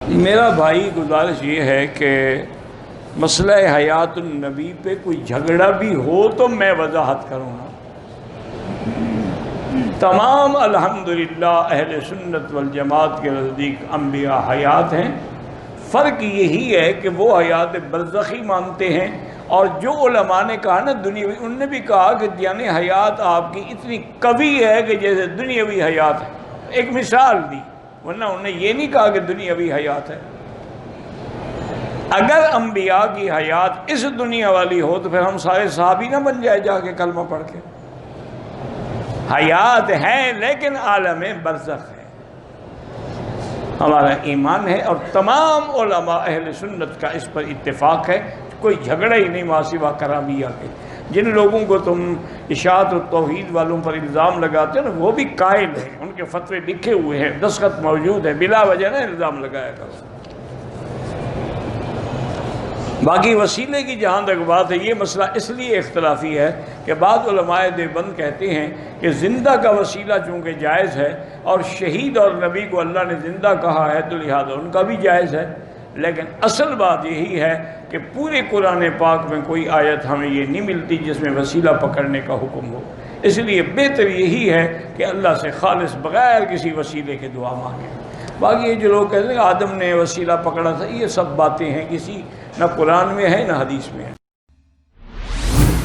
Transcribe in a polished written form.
میرا بھائی گزارش یہ ہے کہ مسئلہ حیات النبی پہ کوئی جھگڑا بھی ہو تو میں وضاحت کروں گا۔ تمام الحمدللہ اہل سنت والجماعت کے نزدیک انبیاء حیات ہیں، فرق یہی ہے کہ وہ حیات برزخی مانتے ہیں، اور جو علماء نے کہا نا دنیاوی، انہوں نے بھی کہا کہ یعنی حیات آپ کی اتنی قوی ہے کہ جیسے دنیاوی حیات ہے۔ ایک مثال دی، ورنہ انہوں نے یہ نہیں کہا کہ دنیاوی حیات ہے۔ اگر انبیاء کی حیات اس دنیا والی ہو تو پھر ہم سارے صحابی نہ بن جائے جا کے کلمہ پڑھ کے۔ حیات ہیں لیکن عالم برزخ ہے، ہمارا ایمان ہے، اور تمام علماء اہل سنت کا اس پر اتفاق ہے، کوئی جھگڑا ہی نہیں مع سوا کرامیہ کے۔ جن لوگوں کو تم اشاعت و توحید والوں پر الزام لگاتے ہیں نا، وہ بھی قائل ہیں، ان کے فتوے لکھے ہوئے ہیں، دستخط موجود ہے، بلا وجہ نہ الزام لگایا کرو۔ باقی وسیلے کی جہاں تک بات ہے، یہ مسئلہ اس لیے اختلافی ہے کہ بعض علماء دیوبند کہتے ہیں کہ زندہ کا وسیلہ چونکہ جائز ہے، اور شہید اور نبی کو اللہ نے زندہ کہا ہے تو لہذا ان کا بھی جائز ہے، لیکن اصل بات یہی ہے کہ پورے قرآن پاک میں کوئی آیت ہمیں یہ نہیں ملتی جس میں وسیلہ پکڑنے کا حکم ہو۔ اس لیے بہتر یہی ہے کہ اللہ سے خالص بغیر کسی وسیلے کے دعا مانگیں۔ باقی یہ جو لوگ کہتے ہیں کہ آدم نے وسیلہ پکڑا تھا، یہ سب باتیں ہیں، کسی نہ قرآن میں ہے نہ حدیث میں ہے۔